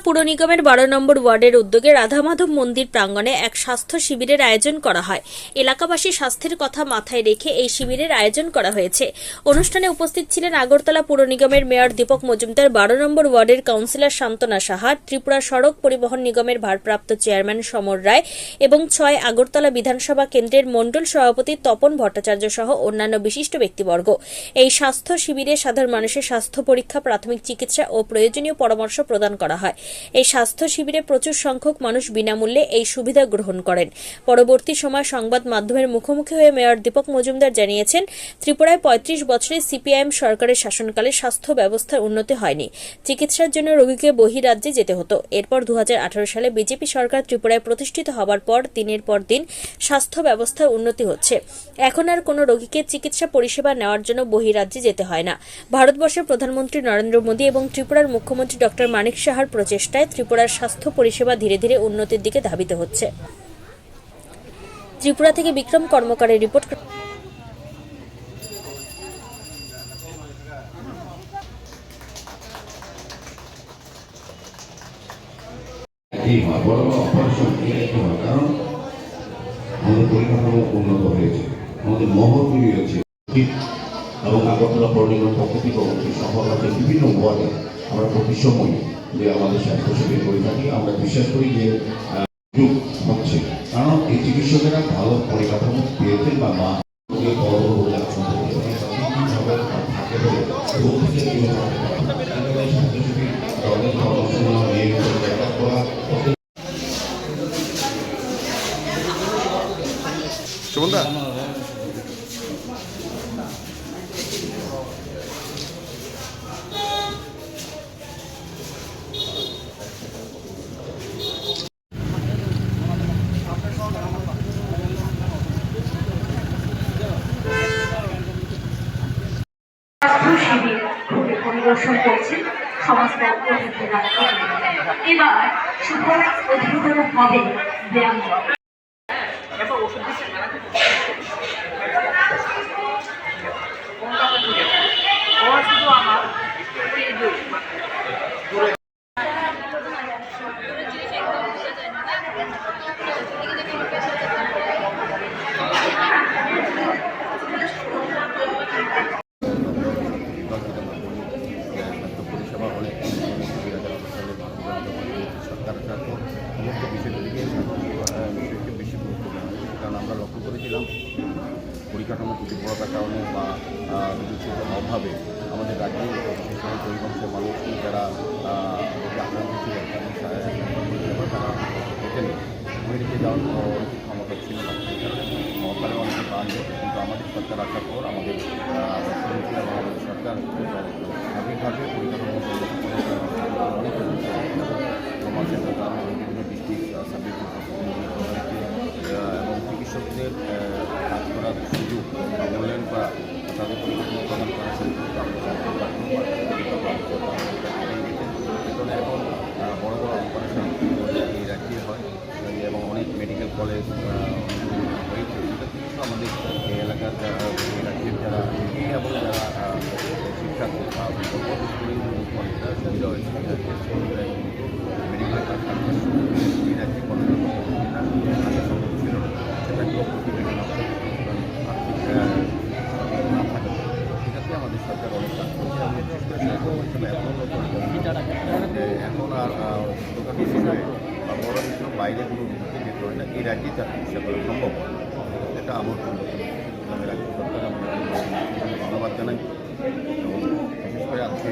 পুর নিগমের 12 নম্বর ওয়ার্ডের উদ্যোগে রাধামাধব মন্দির প্রাঙ্গণে এক স্বাস্থ্য শিবিরের আয়োজন করা হয়। এলাকাবাসী স্বাস্থ্যের কথা মাথায় রেখে এই শিবিরের আয়োজন করা হয়েছে। অনুষ্ঠানে উপস্থিত ছিলেন আগরতলা পুর নিগমের মেয়র দীপক মজুমদার, 12 নম্বর ওয়ার্ডের কাউন্সিলর শান্তনা সাহা, ত্রিপুরা সড়ক পরিবহন নিগমের ভারপ্রাপ্ত চেয়ারম্যান সমর রায় এবং 6 আগরতলা বিধানসভা কেন্দ্রের মণ্ডল সভাপতি তপন ভট্টাচার্য সহ অন্যান্য বিশিষ্ট ব্যক্তিবর্গ। এই স্বাস্থ্য শিবিরে সাধারণ মানুষের স্বাস্থ্য পরীক্ষা, প্রাথমিক চিকিৎসা ও প্রয়োজনীয় পরামর্শ প্রদান করা হয়। এই স্বাস্থ্য শিবিরে প্রচুর সংখ্যক মানুষ বিনামূল্যে এই সুবিধা গ্রহণ করেন। পরবর্তী সময় সংবাদ মাধ্যমের মুখোমুখি হয়ে মেয়র দীপক মজুমদার জানিয়েছেন, ত্রিপুরায় 35 বছরের সিপিআইএম সরকারের শাসনকালে স্বাস্থ্য ব্যবস্থার উন্নতি হয়নি। চিকিৎসার জন্য রোগীকে বহিরাজ্যে যেতে হতো। এরপর 2018 সালে বিজেপি সরকার ত্রিপুরায় প্রতিষ্ঠিত হবার পর দিনের পর দিন স্বাস্থ্য ব্যবস্থার উন্নতি হচ্ছে। এখন আর কোনো রোগীকে চিকিৎসা পরিষেবা নেওয়ার জন্য বহিরাজ্যে যেতে হয় না। ভারতবর্ষের প্রধানমন্ত্রী নরেন্দ্র মোদী এবং ত্রিপুরার মুখ্যমন্ত্রী ডক্টর মানিক সাহার প্রচেষ্টায় ত্রিপুরার স্বাস্থ্য পরিষেবা ধীরে ধীরে উন্নতির দিকে ধাবিত হচ্ছে। ত্রিপুরা থেকে বিক্রম কর্মকারের রিপোর্ট। কারণ আমাদের পরিকাঠামো উন্নত হয়েছে, আমাদের মহল তৈরি হয়েছে এবং আগরতলা পৌর নিগম পক্ষ থেকে অবশ্যই শহরের বিভিন্ন ওয়ার্ডে আমরা প্রতি সময় যে আমাদের স্বাস্থ্য শিবির করে থাকি। আমরা বিশ্বাস করি যে যুগ হচ্ছে, কারণ এই চিকিৎসকেরা ভালো পরিকাঠামো পেয়েছেন বা মা বড় বড় রোগ সুমনদা শিবির পরিদর্শন করছেন সমস্ত অতিথিরা। এবার সুপারভাইজ অধিকতর হবে ব্যায়াম। পরিষেবা হলে সরকার সমস্ত বিষয়টিকে বেশি গুরুত্ব দেওয়া হয়। কারণ আমরা লক্ষ্য করেছিলাম পরিকাঠামো ত্রুটি পড়ার কারণে বা অভাবে আমাদের রাজ্যে বিশেষ করে পরিবংশের মানুষ যারা আক্রান্ত ছিলেন তারা এখানে আমেরিকা যাওয়ার অনেক ক্ষমতা ছিল না। সরকারে অনেকে বাড়লো, কিন্তু আমাদের সরকার আসার পর আমাদের আমাদের সরকার স্বাভাবিকভাবে পরিকাঠামো অনেক সমাজের বিভিন্ন ডিস্ট্রিক্ট সাবজেক্ট এবং চিকিৎসকদের কাজ করার সুযোগ মূল্যায়ন করা, তাদের পরিকাঠামো প্রদান করার সুযোগ এখন বড় বড় অপারেশন এই রাজ্যে হয় এবং অনেক মেডিকেল কলেজ হয়েছে। সেটা কিন্তু আমাদের এই এলাকার যারা এই রাজ্যের যারা এবং যারা শিক্ষার্থী অনেকটা সুবিধা হয়েছে। মেডিকেল কাজ এই রাজ্যে আগে সম্ভব ছিল না, সেটাকেও প্রতিবেদন আর্থিক না থাকে সেটাতে আমাদের সরকার অনেক কাজ করছে। আমি বিশেষ করে স্বাস্থ্য পরিষেবা এত উন্নত এখন আর ছোটোখাটো বিষয়ে বা বড় বিষয় বাইরে কোনো রোগীকে যেতে হয় না, এই রাজ্যে তার চিকিৎসা করা সম্ভব। এটা আমার আমি রাজ্য সরকার ধন্যবাদ জানাই এবং বিশেষ করে আজকে